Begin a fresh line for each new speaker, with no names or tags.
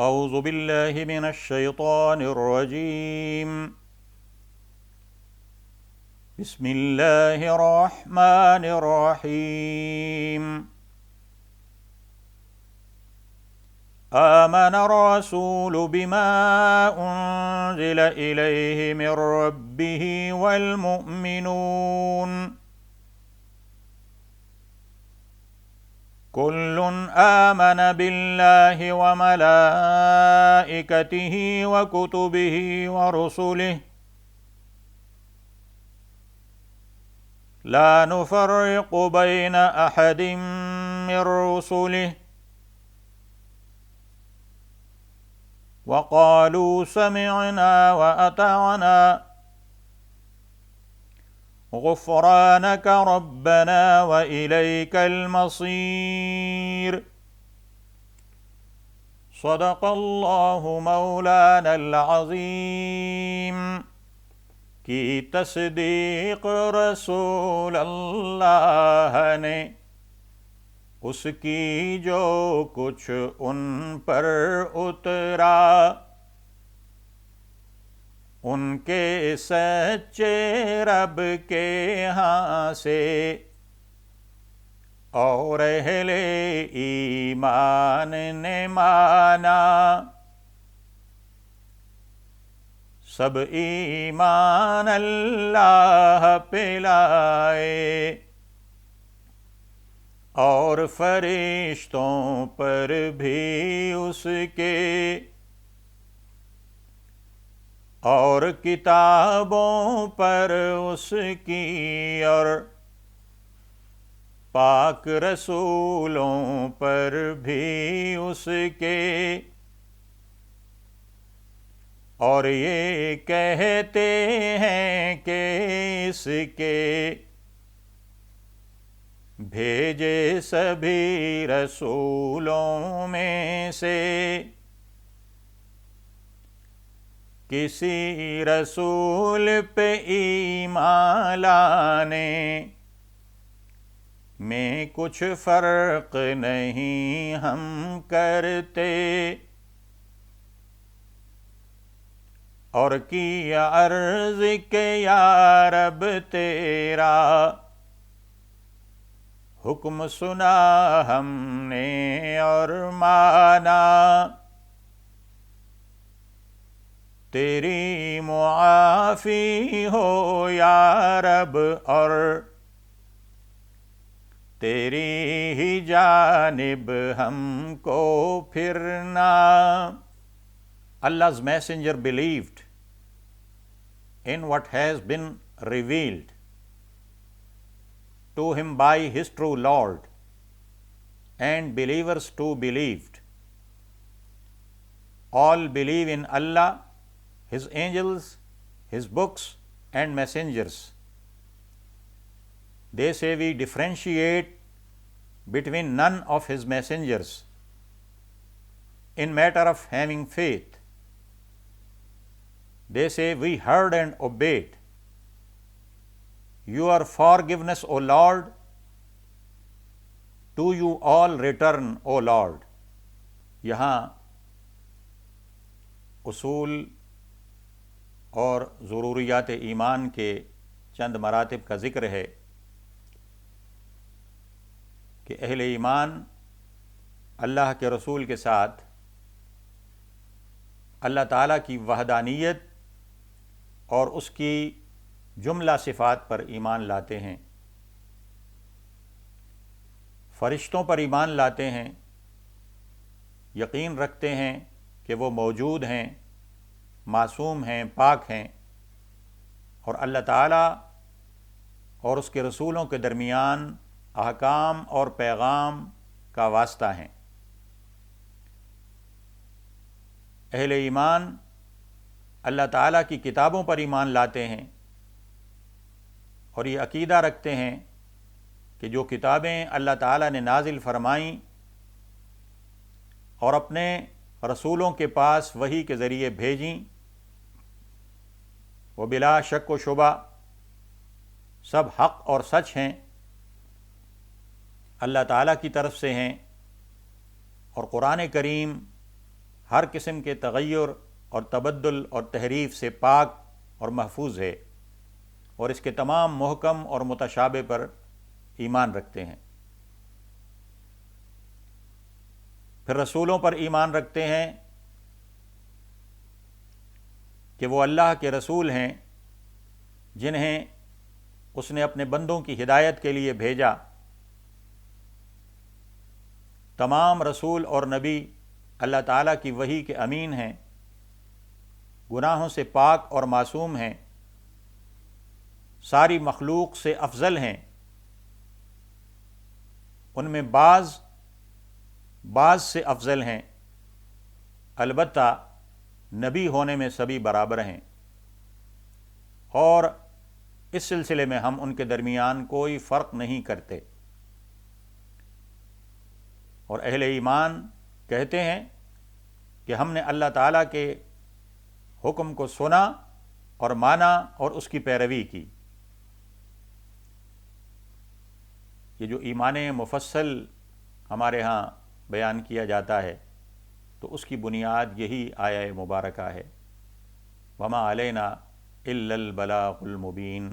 اعوذ باللہ من الشیطان الرجیم بسم اللہ الرحمن الرحیم آمن الرسول بما انزل الیہ من ربہ والمؤمنون كل آمن بالله وملائكته وكتبه ورسله لا نفرق بين أحد من رسله وقالوا سمعنا وأطعنا غفرانك ربنا وإليك المصير صدق اللہ مولانا العظیم. کی تصدیق رسول اللہ نے اس کی جو کچھ ان پر اترا، ان کے سچے رب کے ہاں سے اور اہل ایمان نے مانا. سب ایمان اللہ پہ لائے اور فرشتوں پر بھی اس کے، اور کتابوں پر اس کی، اور پاک رسولوں پر بھی اس کے، اور یہ کہتے ہیں کہ اس کے بھیجے سبھی رسولوں میں سے کسی رسول پہ ایمان لانے میں کچھ فرق نہیں ہم کرتے. اور کی عرض کہ یا رب تیرا حکم سنا ہم نے اور مانا، تیری معافی ہو یا رب اور تیری ہی جانب ہم کو پھرنا. Allah's messenger believed in what has been revealed to him by his true Lord, and believers too believed. All believe in Allah, His angels, His books and messengers. They say we differentiate between none of His messengers in matter of having faith. They say we heard and obeyed. Your forgiveness, O Lord, to you all return, O Lord. یہاں اصول اور ضروریات ایمان کے چند مراتب کا ذکر ہے کہ اہل ایمان اللہ کے رسول کے ساتھ اللہ تعالیٰ کی وحدانیت اور اس کی جملہ صفات پر ایمان لاتے ہیں، فرشتوں پر ایمان لاتے ہیں، یقین رکھتے ہیں کہ وہ موجود ہیں، معصوم ہیں، پاک ہیں، اور اللہ تعالیٰ اور اس کے رسولوں کے درمیان احکام اور پیغام کا واسطہ ہیں. اہل ایمان اللہ تعالیٰ کی کتابوں پر ایمان لاتے ہیں اور یہ عقیدہ رکھتے ہیں کہ جو کتابیں اللہ تعالیٰ نے نازل فرمائیں اور اپنے رسولوں کے پاس وحی کے ذریعے بھیجیں، وہ بلا شک و شبہ سب حق اور سچ ہیں، اللہ تعالیٰ کی طرف سے ہیں، اور قرآن کریم ہر قسم کے تغیر اور تبدل اور تحریف سے پاک اور محفوظ ہے، اور اس کے تمام محکم اور متشابہ پر ایمان رکھتے ہیں۔ پھر رسولوں پر ایمان رکھتے ہیں کہ وہ اللہ کے رسول ہیں جنہیں اس نے اپنے بندوں کی ہدایت کے لیے بھیجا۔ تمام رسول اور نبی اللہ تعالیٰ کی وحی کے امین ہیں، گناہوں سے پاک اور معصوم ہیں، ساری مخلوق سے افضل ہیں، ان میں بعض سے افضل ہیں، البتہ نبی ہونے میں سبھی برابر ہیں، اور اس سلسلے میں ہم ان کے درمیان کوئی فرق نہیں کرتے۔ اور اہل ایمان کہتے ہیں کہ ہم نے اللہ تعالیٰ کے حکم کو سنا اور مانا اور اس کی پیروی کی۔ یہ جو ایمان مفصل ہمارے ہاں بیان کیا جاتا ہے تو اس کی بنیاد یہی آیہ مبارکہ ہے، وَمَا عَلَيْنَا إِلَّا الْبَلَاغُ الْمُبِينُ۔